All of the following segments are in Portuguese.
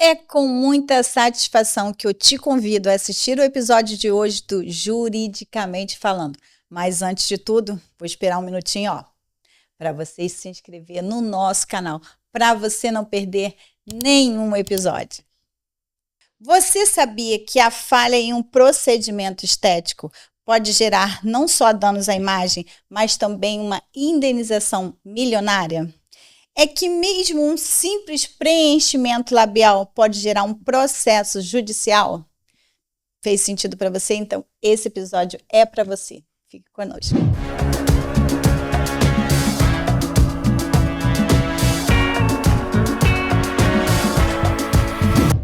É com muita satisfação que eu te convido a assistir o episódio de hoje do Juridicamente Falando. Mas antes de tudo, vou esperar um minutinho, para você se inscrever no nosso canal, para você não perder nenhum episódio. Você sabia que a falha em um procedimento estético pode gerar não só danos à imagem, mas também uma indenização milionária? É que mesmo um simples preenchimento labial pode gerar um processo judicial? Fez sentido para você? Então, esse episódio é para você. Fique conosco.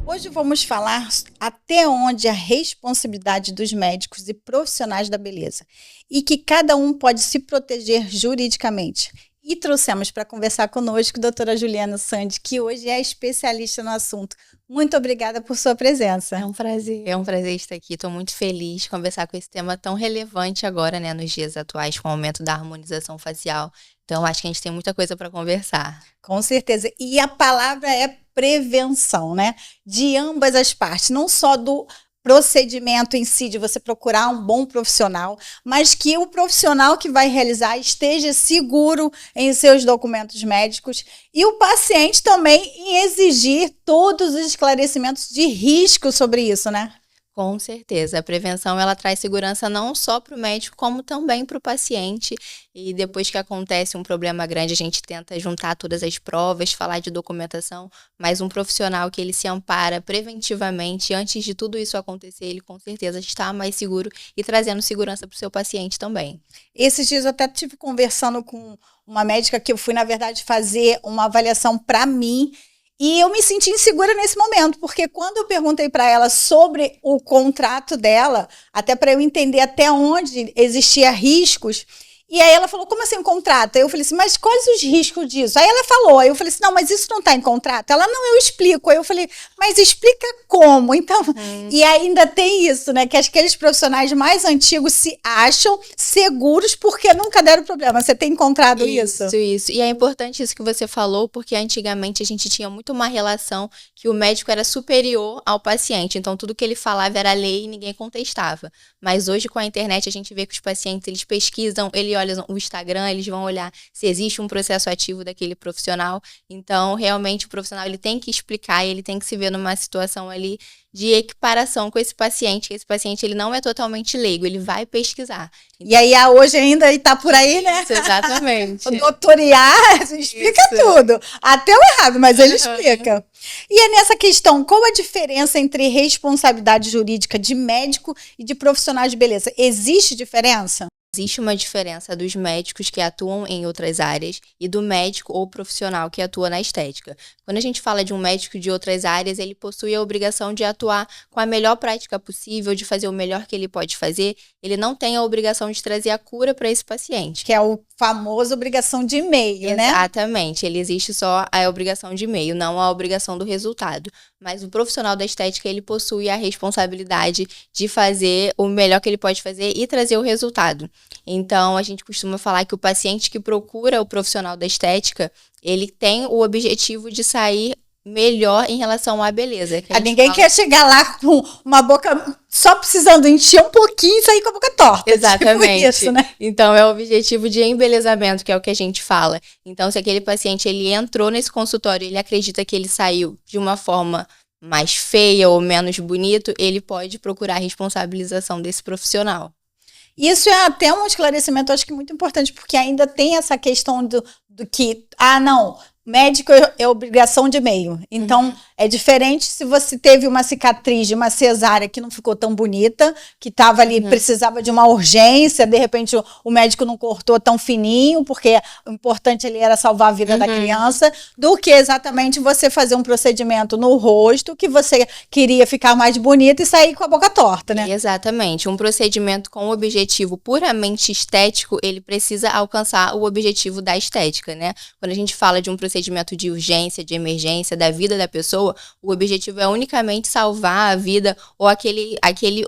Hoje vamos falar até onde a responsabilidade dos médicos e profissionais da beleza e que cada um pode se proteger juridicamente. E trouxemos para conversar conosco a doutora Juliana Sandi, que hoje é especialista no assunto. Muito obrigada por sua presença. É um prazer estar aqui. Estou muito feliz de conversar com esse tema tão relevante agora, né, nos dias atuais, com o aumento da harmonização facial. Então, acho que a gente tem muita coisa para conversar. Com certeza. E a palavra é prevenção, né? De ambas as partes, não só do procedimento em si, de você procurar um bom profissional, mas que o profissional que vai realizar esteja seguro em seus documentos médicos e o paciente também em exigir todos os esclarecimentos de risco sobre isso, né? Com certeza. A prevenção, ela traz segurança não só para o médico, como também para o paciente. E depois que acontece um problema grande, a gente tenta juntar todas as provas, falar de documentação, mas um profissional que ele se ampara preventivamente, antes de tudo isso acontecer, ele com certeza está mais seguro e trazendo segurança para o seu paciente também. Esses dias eu até estive conversando com uma médica que eu fui, na verdade, fazer uma avaliação para mim. E eu me senti insegura nesse momento, porque quando eu perguntei para ela sobre o contrato dela, até para eu entender até onde existia riscos, e aí ela falou, como assim um contrato? Aí eu falei assim, mas quais os riscos disso? Aí ela falou, aí eu falei assim, não, mas isso não está em contrato? Ela, não, eu explico. Aí eu falei, mas explica como? Então, e ainda tem isso, né, que aqueles profissionais mais antigos se acham seguros porque nunca deram problema. Você tem encontrado isso? Isso. E é importante isso que você falou, porque antigamente a gente tinha muito uma relação que o médico era superior ao paciente. Então, tudo que ele falava era lei e ninguém contestava. Mas hoje, com a internet, a gente vê que os pacientes, eles pesquisam, eles olham o Instagram, eles vão olhar se existe um processo ativo daquele profissional. Então, realmente, o profissional ele tem que explicar, ele tem que se ver numa situação ali de equiparação com esse paciente. Esse paciente ele não é totalmente leigo, ele vai pesquisar. Então, e aí, hoje ainda está por aí, né? Isso, exatamente. O doutor Iá explica tudo. Até o errado, mas ele explica. E é nessa questão, qual a diferença entre responsabilidade jurídica de médico e de profissional de beleza? Existe diferença? Existe uma diferença dos médicos que atuam em outras áreas e do médico ou profissional que atua na estética. Quando a gente fala de um médico de outras áreas, ele possui a obrigação de atuar com a melhor prática possível, de fazer o melhor que ele pode fazer. Ele não tem a obrigação de trazer a cura para esse paciente. Que é o famoso obrigação de meio, né? Exatamente. Ele existe só a obrigação de meio, não a obrigação do resultado. Mas o profissional da estética, ele possui a responsabilidade de fazer o melhor que ele pode fazer e trazer o resultado. Então, a gente costuma falar que o paciente que procura o profissional da estética, ele tem o objetivo de sair melhor em relação à beleza. Ninguém quer chegar lá com uma boca só precisando encher um pouquinho e sair com a boca torta. Exatamente. Tipo isso, né? Então, é o objetivo de embelezamento, que é o que a gente fala. Então, se aquele paciente ele entrou nesse consultório e ele acredita que ele saiu de uma forma mais feia ou menos bonito, ele pode procurar a responsabilização desse profissional. Isso é até um esclarecimento, acho que muito importante, porque ainda tem essa questão do que, não, médico é obrigação de meio. Então, é diferente se você teve uma cicatriz de uma cesárea que não ficou tão bonita, que estava ali, precisava de uma urgência, de repente o médico não cortou tão fininho, porque o importante ali era salvar a vida da criança, do que exatamente você fazer um procedimento no rosto, que você queria ficar mais bonita e sair com a boca torta, né? Exatamente. Um procedimento com objetivo puramente estético, ele precisa alcançar o objetivo da estética, né? Quando a gente fala de um procedimento procedimento de urgência, de emergência, da vida da pessoa, o objetivo é unicamente salvar a vida ou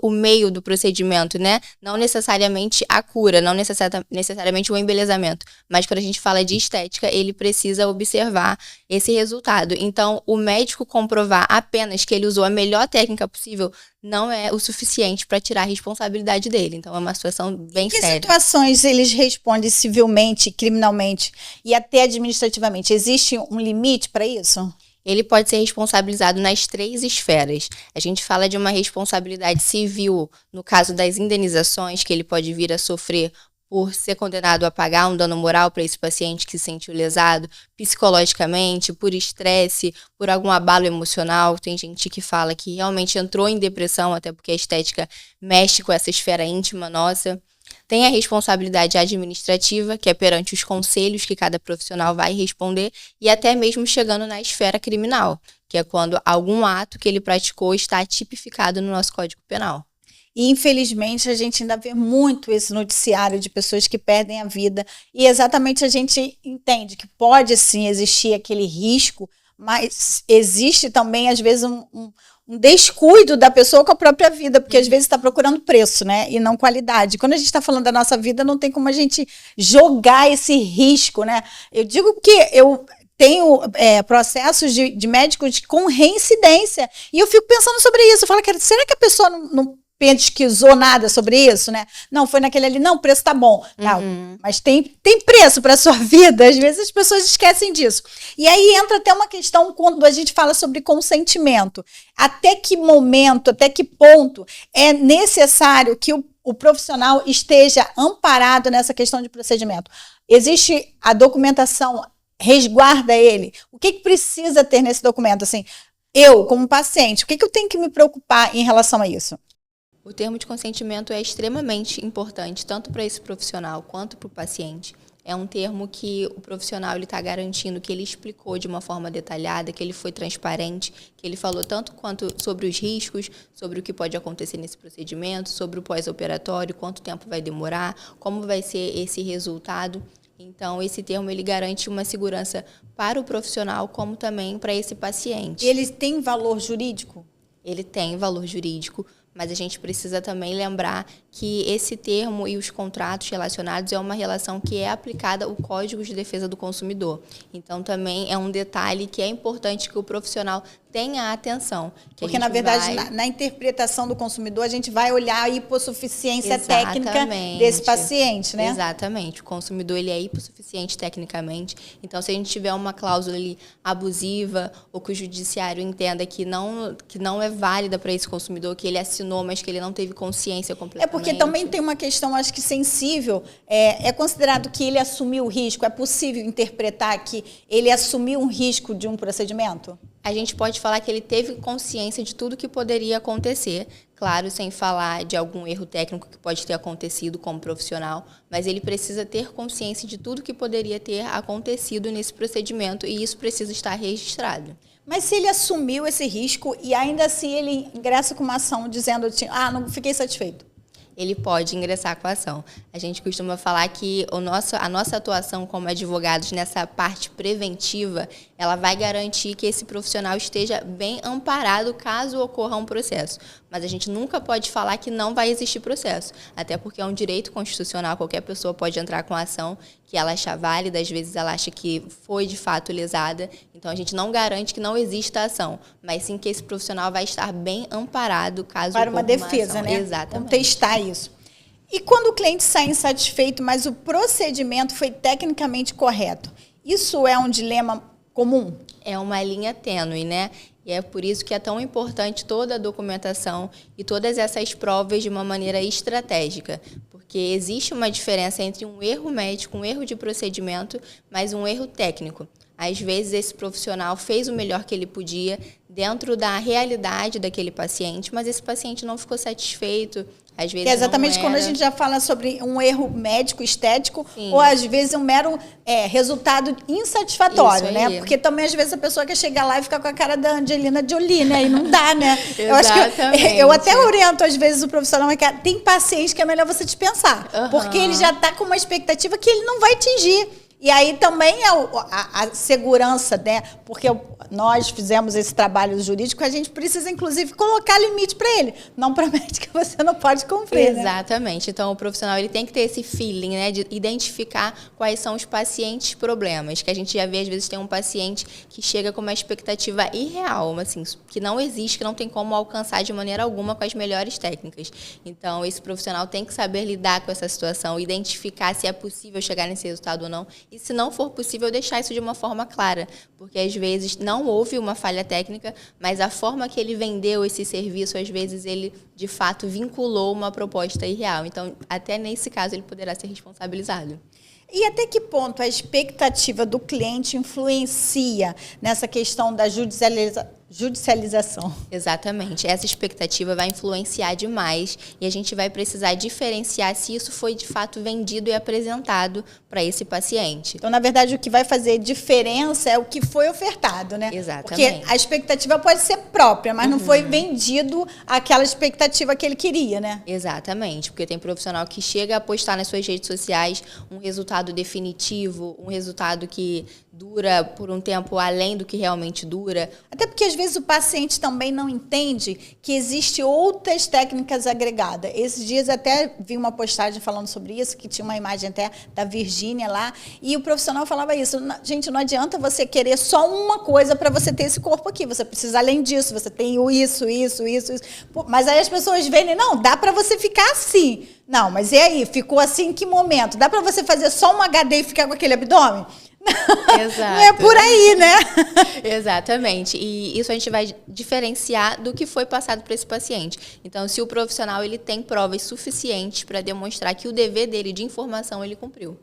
o meio do procedimento, né? Não necessariamente a cura, não necessariamente o embelezamento. Mas quando a gente fala de estética, ele precisa observar esse resultado. Então, o médico comprovar apenas que ele usou a melhor técnica possível não é o suficiente para tirar a responsabilidade dele. Então, é uma situação bem séria. Em que situações eles respondem civilmente, criminalmente e até administrativamente? Existe um limite para isso? Ele pode ser responsabilizado nas 3 esferas. A gente fala de uma responsabilidade civil, no caso das indenizações, que ele pode vir a sofrer por ser condenado a pagar um dano moral para esse paciente que se sentiu lesado, psicologicamente, por estresse, por algum abalo emocional. Tem gente que fala que realmente entrou em depressão, até porque a estética mexe com essa esfera íntima nossa. Tem a responsabilidade administrativa, que é perante os conselhos que cada profissional vai responder, e até mesmo chegando na esfera criminal, que é quando algum ato que ele praticou está tipificado no nosso Código Penal. E, infelizmente, a gente ainda vê muito esse noticiário de pessoas que perdem a vida. E exatamente a gente entende que pode, sim, existir aquele risco, mas existe também, às vezes, um descuido da pessoa com a própria vida, porque às vezes está procurando preço, né? E não qualidade. Quando a gente está falando da nossa vida, não tem como a gente jogar esse risco, né? Eu digo que eu tenho processos de médicos com reincidência, e eu fico pensando sobre isso. Eu falo, cara, será que a pessoa não pesquisou nada sobre isso, né? Não, foi naquele ali, não, o preço tá bom. Não, mas tem preço para sua vida, às vezes as pessoas esquecem disso. E aí entra até uma questão quando a gente fala sobre consentimento. Até que momento, até que ponto é necessário que o profissional esteja amparado nessa questão de procedimento? Existe a documentação, resguarda ele? O que precisa ter nesse documento? Assim, eu, como paciente, o que eu tenho que me preocupar em relação a isso? O termo de consentimento é extremamente importante, tanto para esse profissional quanto para o paciente. É um termo que o profissional está garantindo que ele explicou de uma forma detalhada, que ele foi transparente, que ele falou tanto quanto sobre os riscos, sobre o que pode acontecer nesse procedimento, sobre o pós-operatório, quanto tempo vai demorar, como vai ser esse resultado. Então, esse termo ele garante uma segurança para o profissional, como também para esse paciente. Ele tem valor jurídico? Ele tem valor jurídico, mas a gente precisa também lembrar que esse termo e os contratos relacionados é uma relação que é aplicada ao Código de Defesa do Consumidor. Então, também é um detalhe que é importante que o profissional tenha atenção. Porque, na verdade, na interpretação do consumidor, a gente vai olhar a hipossuficiência técnica desse paciente, né? Exatamente. O consumidor ele é hipossuficiente tecnicamente. Então, se a gente tiver uma cláusula ali abusiva ou que o judiciário entenda que não é válida para esse consumidor, que ele assinou, mas que ele não teve consciência completamente. É porque também tem uma questão, acho que sensível. É considerado que ele assumiu o risco? É possível interpretar que ele assumiu um risco de um procedimento? A gente pode falar que ele teve consciência de tudo que poderia acontecer, claro, sem falar de algum erro técnico que pode ter acontecido como profissional, mas ele precisa ter consciência de tudo que poderia ter acontecido nesse procedimento e isso precisa estar registrado. Mas se ele assumiu esse risco e ainda assim ele ingressa com uma ação dizendo, não fiquei satisfeito? Ele pode ingressar com a ação. A gente costuma falar que a nossa atuação como advogados nessa parte preventiva, ela vai garantir que esse profissional esteja bem amparado caso ocorra um processo. Mas a gente nunca pode falar que não vai existir processo, até porque é um direito constitucional, qualquer pessoa pode entrar com a ação que ela acha válida, às vezes ela acha que foi de fato lesada, então a gente não garante que não exista ação, mas sim que esse profissional vai estar bem amparado caso para uma defesa, ação. né? Exatamente. Contestar isso. E quando o cliente sai insatisfeito, mas o procedimento foi tecnicamente correto, isso é um dilema comum? É uma linha tênue, né? E é por isso que é tão importante toda a documentação e todas essas provas de uma maneira estratégica, porque existe uma diferença entre um erro médico, um erro de procedimento, mas um erro técnico. Às vezes, esse profissional fez o melhor que ele podia dentro da realidade daquele paciente, mas esse paciente não ficou satisfeito. Às vezes é exatamente quando a gente já fala sobre um erro médico, estético, sim, ou às vezes um mero resultado insatisfatório, né? Porque também às vezes a pessoa quer chegar lá e ficar com a cara da Angelina Jolie, né? E não dá, né? Eu acho que eu até oriento às vezes o profissional, tem paciente que é melhor você dispensar, porque ele já está com uma expectativa que ele não vai atingir. E aí também é a segurança, né? Porque nós fizemos esse trabalho jurídico, a gente precisa, inclusive, colocar limite para ele. Não promete que você não pode cumprir, Exatamente. Né? Então, o profissional ele tem que ter esse feeling, né? De identificar quais são os pacientes problemas. Que a gente já vê, às vezes, tem um paciente que chega com uma expectativa irreal, assim, que não existe, que não tem como alcançar de maneira alguma com as melhores técnicas. Então, esse profissional tem que saber lidar com essa situação, identificar se é possível chegar nesse resultado ou não. E se não for possível, deixar isso de uma forma clara, porque às vezes não houve uma falha técnica, mas a forma que ele vendeu esse serviço, às vezes ele de fato vinculou uma proposta irreal. Então, até nesse caso, ele poderá ser responsabilizado. E até que ponto a expectativa do cliente influencia nessa questão da judicialização? Exatamente. Essa expectativa vai influenciar demais e a gente vai precisar diferenciar se isso foi de fato vendido e apresentado para esse paciente. Então, na verdade, o que vai fazer diferença é o que foi ofertado, né? Exatamente. Porque a expectativa pode ser própria, mas não foi vendido aquela expectativa que ele queria, né? Exatamente, porque tem profissional que chega a postar nas suas redes sociais um resultado definitivo, um resultado que dura por um tempo além do que realmente dura. Até porque, às vezes, o paciente também não entende que existem outras técnicas agregadas. Esses dias até vi uma postagem falando sobre isso, que tinha uma imagem até da Virgínia lá, e o profissional falava isso. Gente, não adianta você querer só uma coisa para você ter esse corpo aqui. Você precisa, além disso, você tem isso. Mas aí as pessoas veem, não, dá para você ficar assim. Não, mas e aí? Ficou assim em que momento? Dá para você fazer só um HD e ficar com aquele abdômen? Exato. Não é por aí, né? Exatamente. E isso a gente vai diferenciar do que foi passado para esse paciente. Então, se o profissional ele tem provas suficientes para demonstrar que o dever dele de informação ele cumpriu.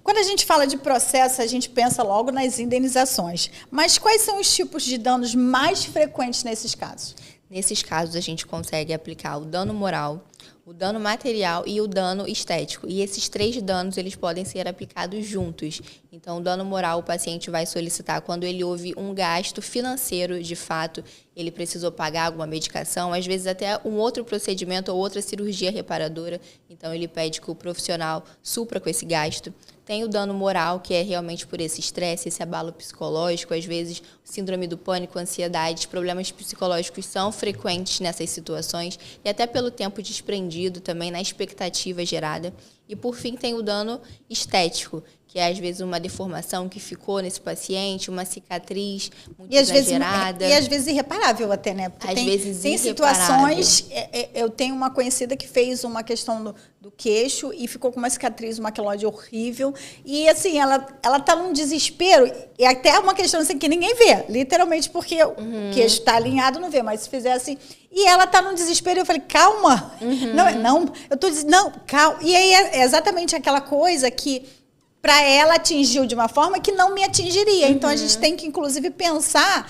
Quando a gente fala de processo, a gente pensa logo nas indenizações. Mas quais são os tipos de danos mais frequentes nesses casos? Nesses casos, a gente consegue aplicar o dano moral, o dano material e o dano estético. E esses 3 danos, eles podem ser aplicados juntos. Então, o dano moral, o paciente vai solicitar quando ele houve um gasto financeiro, de fato, ele precisou pagar alguma medicação, às vezes até um outro procedimento ou outra cirurgia reparadora. Então, ele pede que o profissional supra com esse gasto. Tem o dano moral, que é realmente por esse estresse, esse abalo psicológico. Às vezes, síndrome do pânico, ansiedade, problemas psicológicos são frequentes nessas situações. E até pelo tempo desprendido também, na expectativa gerada. E, por fim, tem o dano estético, que é, às vezes, uma deformação que ficou nesse paciente, uma cicatriz muito exagerada. E, às vezes, irreparável até, né? Porque tem situações... Eu tenho uma conhecida que fez uma questão do queixo e ficou com uma cicatriz, uma queloide horrível. E, assim, ela tá num desespero. E até uma questão assim, que ninguém vê, literalmente, porque o queixo está alinhado, não vê. Mas se fizer assim... E ela tá num desespero. Eu falei, calma. Não, eu tô dizendo... Não, calma. E aí é exatamente aquela coisa que... para ela atingiu de uma forma que não me atingiria. Então, a gente tem que, inclusive, pensar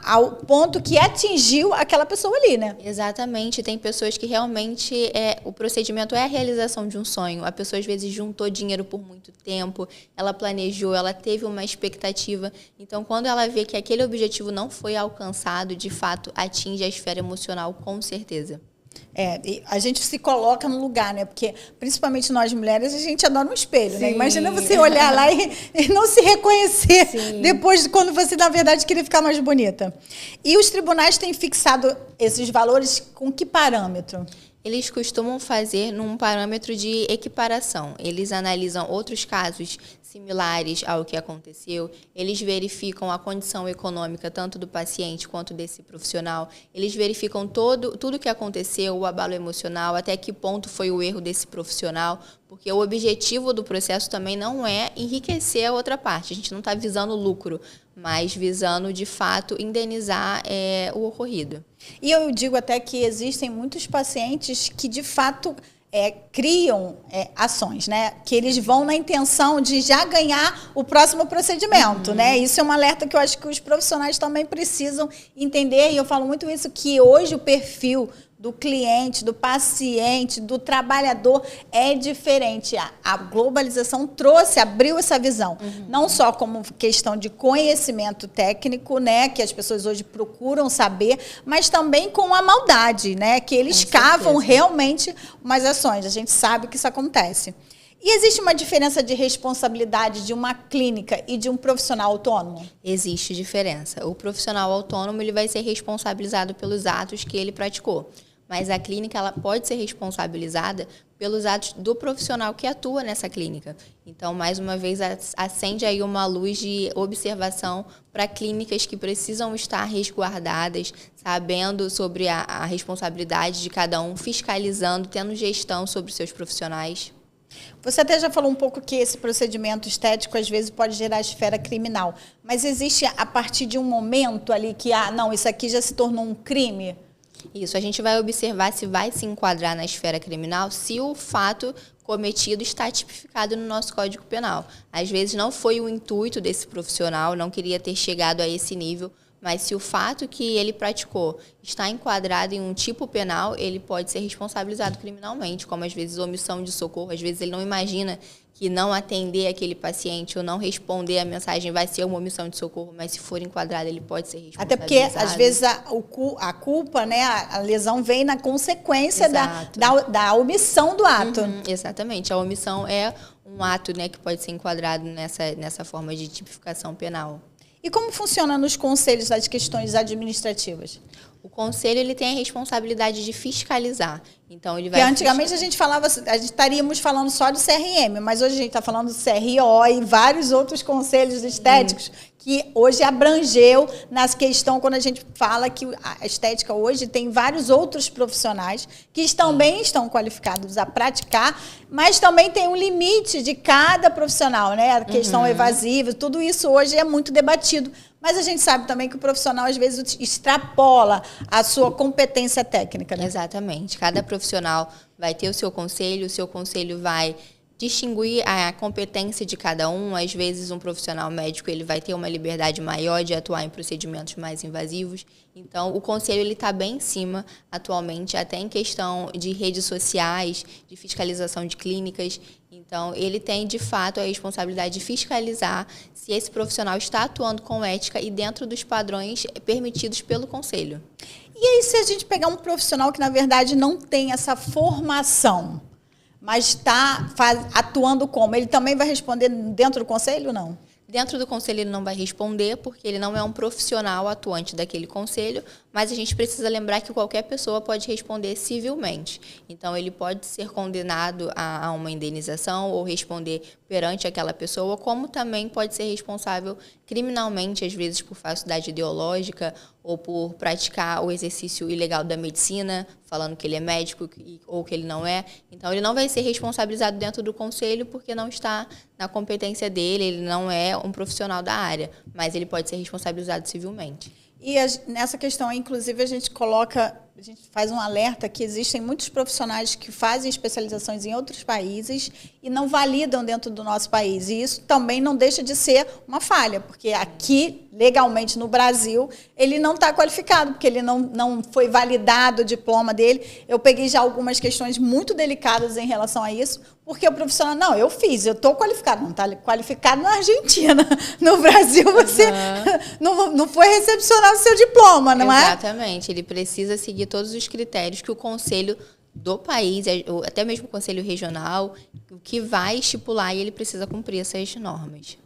ao ponto que atingiu aquela pessoa ali, né? Exatamente. Tem pessoas que realmente o procedimento é a realização de um sonho. A pessoa, às vezes, juntou dinheiro por muito tempo, ela planejou, ela teve uma expectativa. Então, quando ela vê que aquele objetivo não foi alcançado, de fato, atinge a esfera emocional, com certeza. E a gente se coloca no lugar, né? Porque, principalmente nós mulheres, a gente adora um espelho, né? Imagina você olhar lá e não se reconhecer depois de quando você, na verdade, queria ficar mais bonita. E os tribunais têm fixado esses valores com que parâmetro? Eles costumam fazer num parâmetro de equiparação. Eles analisam outros casos similares ao que aconteceu, eles verificam a condição econômica tanto do paciente quanto desse profissional, eles verificam tudo o que aconteceu, o abalo emocional, até que ponto foi o erro desse profissional, porque o objetivo do processo também não é enriquecer a outra parte, a gente não está visando lucro, mas visando, de fato, indenizar o ocorrido. E eu digo até que existem muitos pacientes que, de fato, criam ações, né? Que eles vão na intenção de já ganhar o próximo procedimento, né? Isso é um alerta que eu acho que os profissionais também precisam entender, e eu falo muito isso, que hoje o perfil do cliente, do paciente, do trabalhador é diferente. A globalização abriu essa visão. Não só como questão de conhecimento técnico, né, que as pessoas hoje procuram saber, mas também com a maldade, né, que eles cavam realmente umas ações. A gente sabe que isso acontece. E existe uma diferença de responsabilidade de uma clínica e de um profissional autônomo? Existe diferença. O profissional autônomo ele vai ser responsabilizado pelos atos que ele praticou. Mas a clínica ela pode ser responsabilizada pelos atos do profissional que atua nessa clínica. Então, mais uma vez, acende aí uma luz de observação para clínicas que precisam estar resguardadas, sabendo sobre a responsabilidade de cada um, fiscalizando, tendo gestão sobre seus profissionais. Você até já falou um pouco que esse procedimento estético às vezes pode gerar esfera criminal, mas existe a partir de um momento ali que, não, isso aqui já se tornou um crime? Isso, a gente vai observar se vai se enquadrar na esfera criminal se o fato cometido está tipificado no nosso Código Penal. Às vezes não foi o intuito desse profissional, não queria ter chegado a esse nível, mas se o fato que ele praticou está enquadrado em um tipo penal, ele pode ser responsabilizado criminalmente, como às vezes omissão de socorro, às vezes ele não imagina que não atender aquele paciente ou não responder a mensagem vai ser uma omissão de socorro, mas se for enquadrado ele pode ser responsabilizado. Até porque, às vezes, a culpa, né, a lesão vem na consequência da omissão do ato. Exatamente. A omissão é um ato, né, que pode ser enquadrado nessa forma de tipificação penal. E como funciona nos conselhos das questões administrativas? O conselho ele tem a responsabilidade de fiscalizar. Então ele vai. Porque antigamente a gente estaríamos falando só do CRM, mas hoje a gente está falando do CRO e vários outros conselhos estéticos que hoje abrangeu nas questões quando a gente fala que a estética hoje tem vários outros profissionais que também estão qualificados a praticar, mas também tem um limite de cada profissional, né? A questão evasiva, tudo isso hoje é muito debatido. Mas a gente sabe também que o profissional, às vezes, extrapola a sua competência técnica, né? Exatamente. Cada profissional vai ter o seu conselho vai distinguir a competência de cada um. Às vezes, um profissional médico ele vai ter uma liberdade maior de atuar em procedimentos mais invasivos. Então, o conselho ele está bem em cima atualmente, até em questão de redes sociais, de fiscalização de clínicas. Então, ele tem, de fato, a responsabilidade de fiscalizar se esse profissional está atuando com ética e dentro dos padrões permitidos pelo conselho. E aí, se a gente pegar um profissional que, na verdade, não tem essa formação, mas está atuando como? Ele também vai responder dentro do conselho ou não? Dentro do conselho ele não vai responder, porque ele não é um profissional atuante daquele conselho, mas a gente precisa lembrar que qualquer pessoa pode responder civilmente. Então, ele pode ser condenado a uma indenização ou responder perante aquela pessoa, como também pode ser responsável criminalmente, às vezes por falsidade ideológica ou por praticar o exercício ilegal da medicina, falando que ele é médico ou que ele não é. Então, ele não vai ser responsabilizado dentro do conselho porque não está na competência dele, ele não é um profissional da área, mas ele pode ser responsabilizado civilmente. E nessa questão, inclusive, a gente faz um alerta que existem muitos profissionais que fazem especializações em outros países e não validam dentro do nosso país. E isso também não deixa de ser uma falha, porque aqui, legalmente, no Brasil, ele não está qualificado, porque ele não foi validado o diploma dele. Eu peguei já algumas questões muito delicadas em relação a isso, porque o profissional, não, eu estou qualificado. Não está qualificado na Argentina. No Brasil, você não foi recepcionar o seu diploma, não é? Exatamente. Ele precisa seguir todos os critérios que o conselho do país, ou até mesmo o conselho regional, o que vai estipular, e ele precisa cumprir essas normas.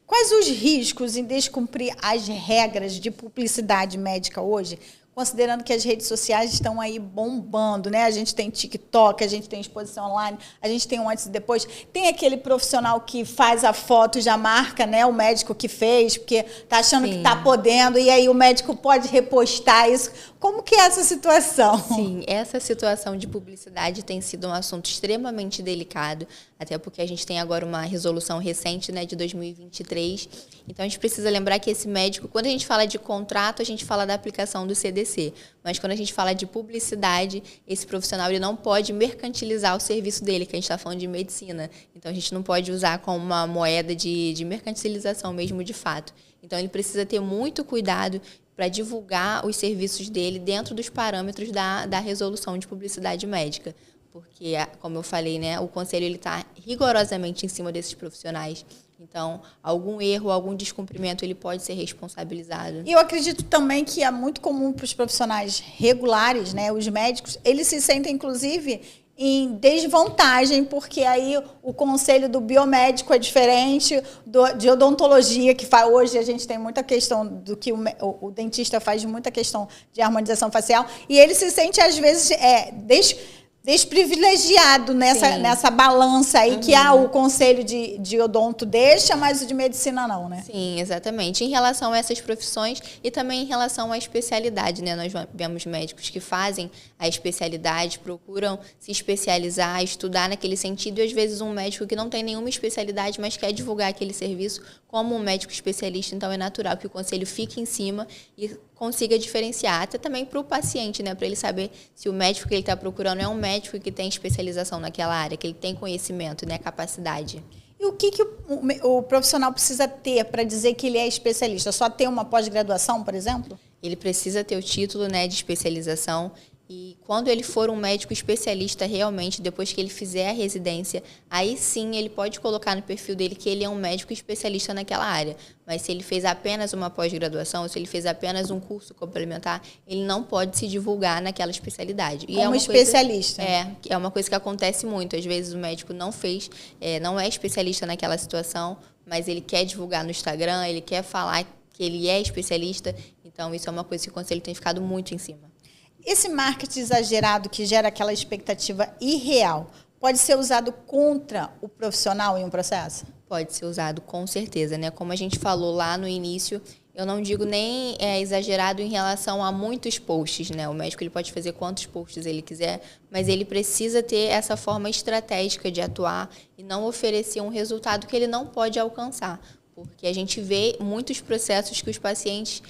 Quais os riscos em descumprir as regras de publicidade médica hoje, considerando que as redes sociais estão aí bombando, né? A gente tem TikTok, a gente tem exposição online, a gente tem um antes e depois. Tem aquele profissional que faz a foto e já marca, né, o médico que fez, porque está achando que está podendo, e aí o médico pode repostar isso. Como que é essa situação? Sim, essa situação de publicidade tem sido um assunto extremamente delicado, até porque a gente tem agora uma resolução recente, né, de 2023. Então, a gente precisa lembrar que esse médico, quando a gente fala de contrato, a gente fala da aplicação do CDC. Mas quando a gente fala de publicidade, esse profissional ele não pode mercantilizar o serviço dele, que a gente está falando de medicina. Então, a gente não pode usar como uma moeda de mercantilização mesmo de fato. Então, ele precisa ter muito cuidado para divulgar os serviços dele dentro dos parâmetros da resolução de publicidade médica. Porque, como eu falei, né, o conselho está rigorosamente em cima desses profissionais. Então, algum erro, algum descumprimento, ele pode ser responsabilizado. E eu acredito também que é muito comum para os profissionais regulares, né, os médicos, eles se sentem, inclusive, em desvantagem, porque aí o conselho do biomédico é diferente de odontologia, que hoje a gente tem muita questão do que o dentista faz, muita questão de harmonização facial, e ele se sente, às vezes, desprivilegiado nessa balança aí, que o conselho de odonto deixa, mas o de medicina não, né? Sim, exatamente. Em relação a essas profissões e também em relação à especialidade, né? Nós vemos médicos que fazem a especialidade, procuram se especializar, estudar naquele sentido, e às vezes um médico que não tem nenhuma especialidade, mas quer divulgar aquele serviço como um médico especialista, então é natural que o conselho fique em cima e consiga diferenciar, até também para o paciente, né, para ele saber se o médico que ele está procurando é um médico que tem especialização naquela área, que ele tem conhecimento, né, capacidade. E o que o profissional precisa ter para dizer que ele é especialista? Só ter uma pós-graduação, por exemplo? Ele precisa ter o título, né, de especialização. E quando ele for um médico especialista realmente, depois que ele fizer a residência, aí sim ele pode colocar no perfil dele que ele é um médico especialista naquela área. Mas se ele fez apenas uma pós-graduação, se ele fez apenas um curso complementar, ele não pode se divulgar naquela especialidade. E como especialista. É uma coisa que acontece muito. Às vezes o médico não é especialista naquela situação, mas ele quer divulgar no Instagram, ele quer falar que ele é especialista. Então isso é uma coisa que o conselho tem ficado muito em cima. Esse marketing exagerado que gera aquela expectativa irreal pode ser usado contra o profissional em um processo? Pode ser usado, com certeza, né? Como a gente falou lá no início, eu não digo nem exagerado em relação a muitos posts, né? O médico ele pode fazer quantos posts ele quiser, mas ele precisa ter essa forma estratégica de atuar e não oferecer um resultado que ele não pode alcançar. Porque a gente vê muitos processos que os pacientes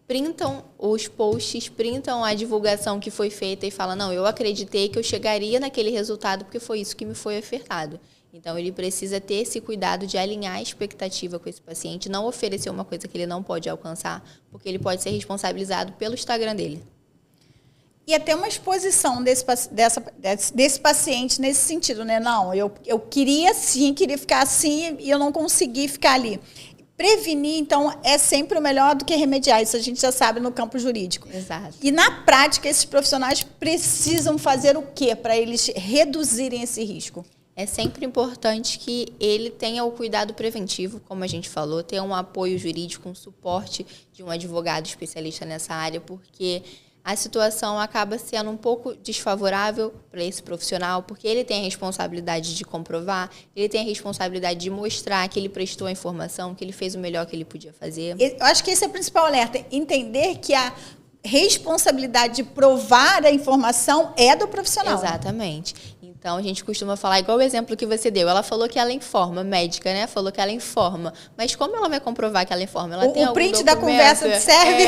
printam os posts, printam a divulgação que foi feita e falam, não, eu acreditei que eu chegaria naquele resultado porque foi isso que me foi ofertado. Então, ele precisa ter esse cuidado de alinhar a expectativa com esse paciente, não oferecer uma coisa que ele não pode alcançar, porque ele pode ser responsabilizado pelo Instagram dele. E até uma exposição desse paciente nesse sentido, né? Não, eu queria ficar assim e eu não consegui ficar ali. Prevenir, então, é sempre o melhor do que remediar. Isso a gente já sabe no campo jurídico. Exato. E, na prática, esses profissionais precisam fazer o quê para eles reduzirem esse risco? É sempre importante que ele tenha o cuidado preventivo, como a gente falou, tenha um apoio jurídico, um suporte de um advogado especialista nessa área, porque a situação acaba sendo um pouco desfavorável para esse profissional, porque ele tem a responsabilidade de comprovar, ele tem a responsabilidade de mostrar que ele prestou a informação, que ele fez o melhor que ele podia fazer. Eu acho que esse é o principal alerta, entender que a responsabilidade de provar a informação é do profissional. Exatamente. Então, a gente costuma falar, igual o exemplo que você deu, ela falou que ela informa, médica, né? Falou que ela informa. Mas como ela vai comprovar que ela informa? Ela tem o print da conversa serve?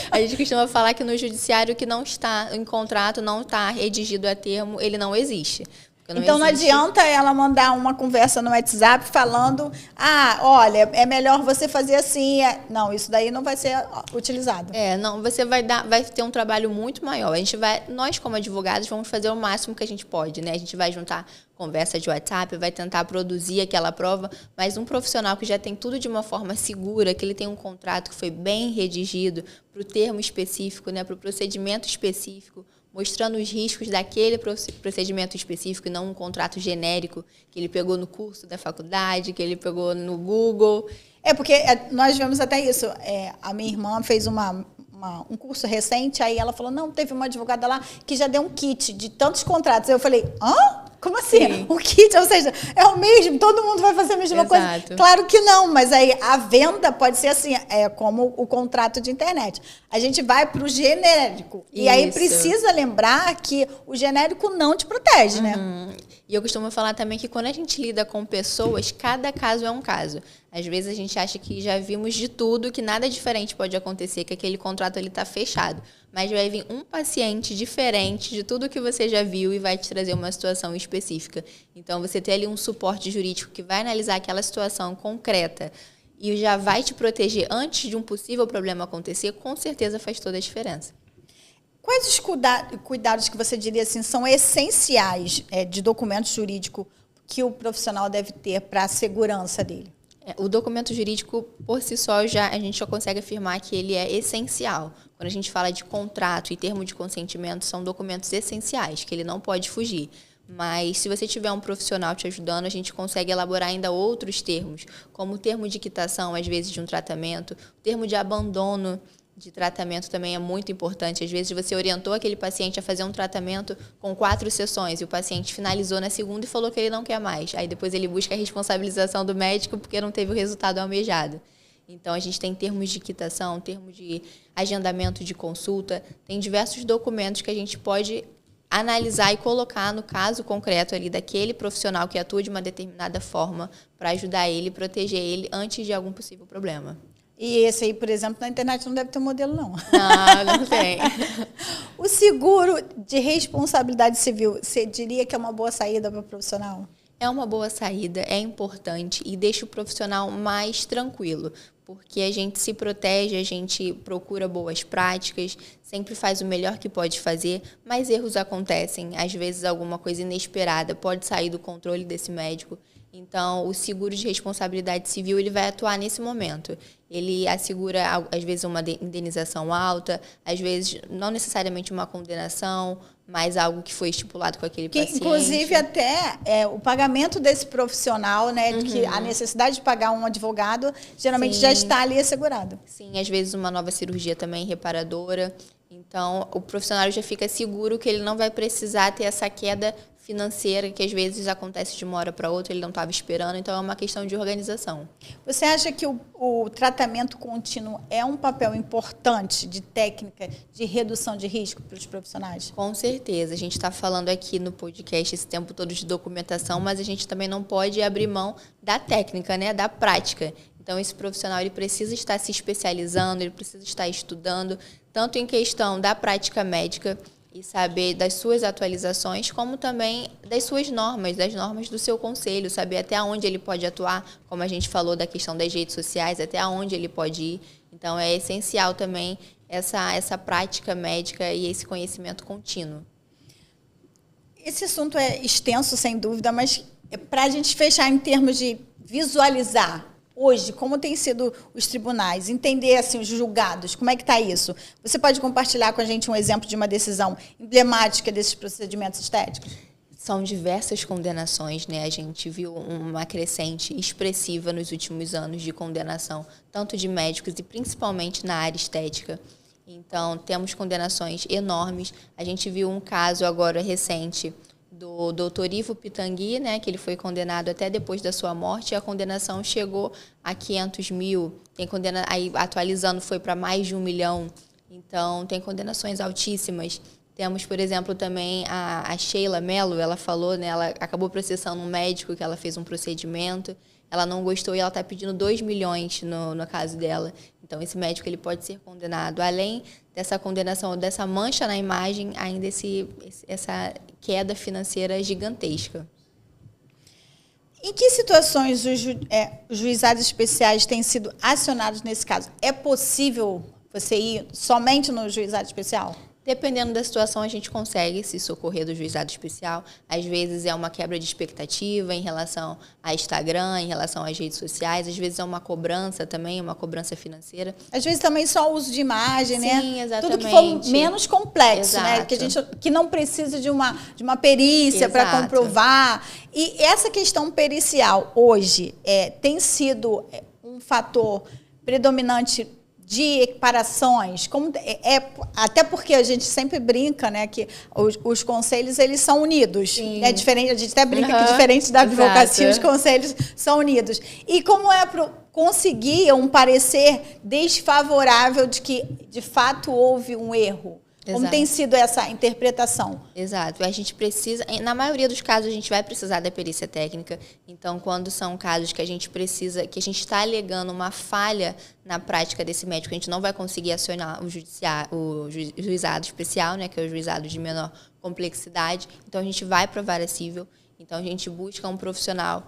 A gente costuma falar que no judiciário que não está em contrato, não está redigido a termo, ele não existe. Então não adianta ela mandar uma conversa no WhatsApp falando, olha, é melhor você fazer assim. Não, isso daí não vai ser utilizado. Não, você vai ter um trabalho muito maior. Nós como advogados vamos fazer o máximo que a gente pode, né? A gente vai juntar conversa de WhatsApp, vai tentar produzir aquela prova, mas um profissional que já tem tudo de uma forma segura, que ele tem um contrato que foi bem redigido para o termo específico, né, para o procedimento específico, mostrando os riscos daquele procedimento específico e não um contrato genérico que ele pegou no curso da faculdade, que ele pegou no Google. Porque nós vemos até isso. A minha irmã fez um curso recente, aí ela falou, não, teve uma advogada lá que já deu um kit de tantos contratos. Eu falei, hã? Como assim? Sim. O kit, ou seja, é o mesmo, todo mundo vai fazer a mesma coisa. Claro que não, mas aí a venda pode ser assim, como o contrato de internet. A gente vai para o genérico. Isso. E aí precisa lembrar que o genérico não te protege, né? E eu costumo falar também que quando a gente lida com pessoas, cada caso é um caso. Às vezes a gente acha que já vimos de tudo, que nada diferente pode acontecer, que aquele contrato está fechado. Mas vai vir um paciente diferente de tudo que você já viu e vai te trazer uma situação específica. Então, você ter ali um suporte jurídico que vai analisar aquela situação concreta e já vai te proteger antes de um possível problema acontecer, com certeza faz toda a diferença. Quais os cuidados que você diria assim, são essenciais de documento jurídico que o profissional deve ter para a segurança dele? O documento jurídico, por si só, a gente já consegue afirmar que ele é essencial. Quando a gente fala de contrato e termo de consentimento, são documentos essenciais, que ele não pode fugir. Mas, se você tiver um profissional te ajudando, a gente consegue elaborar ainda outros termos, como o termo de quitação, às vezes, de um tratamento, o termo de abandono de tratamento também é muito importante. Às vezes, você orientou aquele paciente a fazer um tratamento com 4 sessões e o paciente finalizou na segunda e falou que ele não quer mais. Aí, depois, ele busca a responsabilização do médico porque não teve o resultado almejado. Então, a gente tem termos de quitação, termo de agendamento de consulta, tem diversos documentos que a gente pode analisar e colocar no caso concreto ali daquele profissional que atua de uma determinada forma para ajudar ele, proteger ele antes de algum possível problema. E esse aí, por exemplo, na internet não deve ter modelo, não. Não tem. O seguro de responsabilidade civil, você diria que é uma boa saída para o profissional? É uma boa saída, é importante e deixa o profissional mais tranquilo, porque a gente se protege, a gente procura boas práticas, sempre faz o melhor que pode fazer, mas erros acontecem, às vezes alguma coisa inesperada pode sair do controle desse médico. Então, o seguro de responsabilidade civil ele vai atuar nesse momento. Ele assegura, às vezes, uma indenização alta, às vezes, não necessariamente uma condenação, mas algo que foi estipulado com aquele paciente. Inclusive, até o pagamento desse profissional, né, que a necessidade de pagar um advogado, geralmente já está ali assegurado. Sim, às vezes uma nova cirurgia também reparadora. Então, o profissional já fica seguro que ele não vai precisar ter essa queda financeira que às vezes acontece de uma hora para outra, ele não estava esperando, então é uma questão de organização. Você acha que o tratamento contínuo é um papel importante de técnica de redução de risco para os profissionais? Com certeza, a gente está falando aqui no podcast esse tempo todo de documentação, mas a gente também não pode abrir mão da técnica, né, da prática. Então, esse profissional ele precisa estar se especializando, ele precisa estar estudando, tanto em questão da prática médica, e saber das suas atualizações, como também das suas normas, das normas do seu conselho, saber até onde ele pode atuar, como a gente falou da questão das redes sociais, até onde ele pode ir. Então, é essencial também essa prática médica e esse conhecimento contínuo. Esse assunto é extenso, sem dúvida, mas para a gente fechar em termos de visualizar, hoje, como tem sido os tribunais, entender assim, os julgados, como é que está isso? Você pode compartilhar com a gente um exemplo de uma decisão emblemática desses procedimentos estéticos? São diversas condenações, né? A gente viu uma crescente expressiva nos últimos anos de condenação, tanto de médicos e principalmente na área estética. Então, temos condenações enormes. A gente viu um caso agora recente do Dr. Ivo Pitangui, né, que ele foi condenado até depois da sua morte, e a condenação chegou a 500 mil, aí atualizando foi para mais de 1 milhão, então tem condenações altíssimas. Temos, por exemplo, também a Sheila Mello, ela falou, né, ela acabou processando um médico que ela fez um procedimento, ela não gostou e ela está pedindo 2 milhões no caso dela. Então, esse médico ele pode ser condenado. Além dessa condenação, dessa mancha na imagem, ainda essa queda financeira gigantesca. Em que situações os juizados especiais têm sido acionados nesse caso? É possível você ir somente no juizado especial? Dependendo da situação, a gente consegue se socorrer do juizado especial. Às vezes é uma quebra de expectativa em relação a Instagram, em relação às redes sociais. Às vezes é uma cobrança também, uma cobrança financeira. Às vezes também só uso de imagem, né? Sim, exatamente. Tudo que for menos complexo, Exato. né? Que não precisa de uma perícia para comprovar. E essa questão pericial hoje tem sido um fator predominante de equiparações, até porque a gente sempre brinca, né, que os conselhos eles são unidos. É diferente, a gente até brinca que diferente da advocacia, os conselhos são unidos. E como é conseguir um parecer desfavorável de que, de fato, houve um erro? Como tem sido essa interpretação? Exato. A gente precisa, na maioria dos casos, a gente vai precisar da perícia técnica. Então, quando são casos que a gente precisa, que a gente está alegando uma falha na prática desse médico, a gente não vai conseguir acionar o juizado especial, né, que é o juizado de menor complexidade. Então, a gente vai para a vara civil. Então, a gente busca um profissional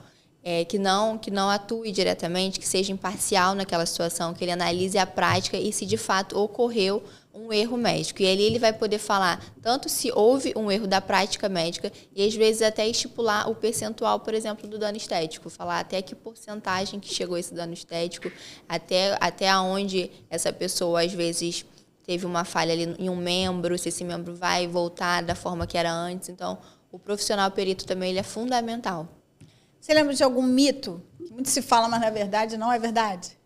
que não atue diretamente, que seja imparcial naquela situação, que ele analise a prática e se de fato ocorreu um erro médico. E ali ele vai poder falar tanto se houve um erro da prática médica e às vezes até estipular o percentual, por exemplo, do dano estético. Falar até que porcentagem que chegou esse dano estético, até onde essa pessoa às vezes teve uma falha ali em um membro, se esse membro vai voltar da forma que era antes. Então, o profissional perito também ele é fundamental. Você lembra de algum mito? Muito se fala, mas na verdade não é verdade?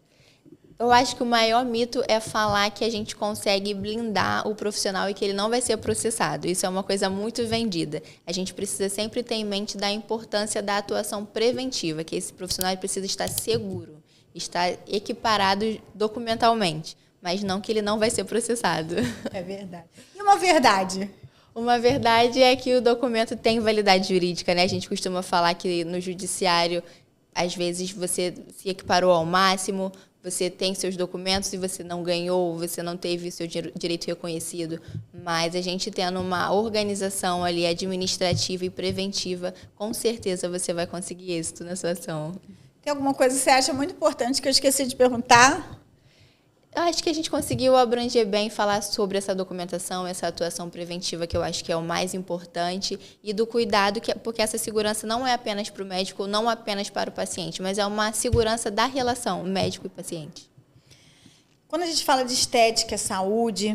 Eu acho que o maior mito é falar que a gente consegue blindar o profissional e que ele não vai ser processado. Isso é uma coisa muito vendida. A gente precisa sempre ter em mente da importância da atuação preventiva, que esse profissional precisa estar seguro, estar equiparado documentalmente, mas não que ele não vai ser processado. É verdade. E uma verdade? Uma verdade é que o documento tem validade jurídica, né? A gente costuma falar que no judiciário, às vezes, você se equiparou ao máximo, você tem seus documentos e você não ganhou, você não teve seu direito reconhecido. Mas a gente tendo uma organização ali administrativa e preventiva, com certeza você vai conseguir êxito na sua ação. Tem alguma coisa que você acha muito importante que eu esqueci de perguntar? Eu acho que a gente conseguiu abranger bem, falar sobre essa documentação, essa atuação preventiva, que eu acho que é o mais importante, e do cuidado, porque essa segurança não é apenas para o médico, não apenas para o paciente, mas é uma segurança da relação médico e paciente. Quando a gente fala de estética, saúde,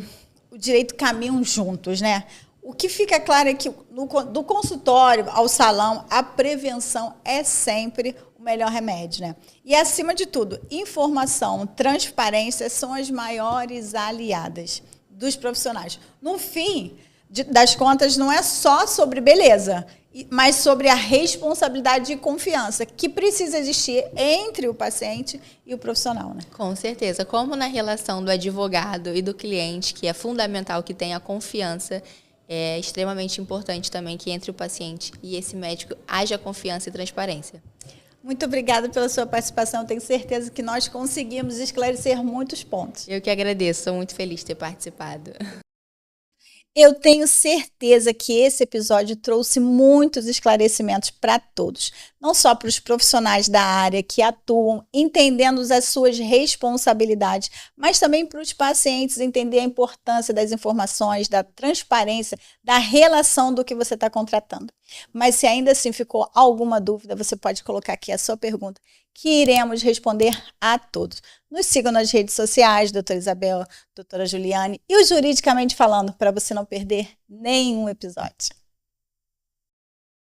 o direito caminham juntos, né? O que fica claro é que do consultório ao salão, a prevenção é sempre o melhor remédio, né? E, acima de tudo, informação, transparência são as maiores aliadas dos profissionais. No fim das contas, não é só sobre beleza, mas sobre a responsabilidade e confiança que precisa existir entre o paciente e o profissional, né? Com certeza. Como na relação do advogado e do cliente, que é fundamental que tenha confiança, é extremamente importante também que entre o paciente e esse médico haja confiança e transparência. Muito obrigada pela sua participação. Tenho certeza que nós conseguimos esclarecer muitos pontos. Eu que agradeço. Estou muito feliz de ter participado. Eu tenho certeza que esse episódio trouxe muitos esclarecimentos para todos, não só para os profissionais da área que atuam entendendo as suas responsabilidades, mas também para os pacientes entender a importância das informações, da transparência, da relação do que você está contratando. Mas se ainda assim ficou alguma dúvida, você pode colocar aqui a sua pergunta, que iremos responder a todos. Nos sigam nas redes sociais, doutora Isabel, doutora Juliane e o Juridicamente Falando, para você não perder nenhum episódio.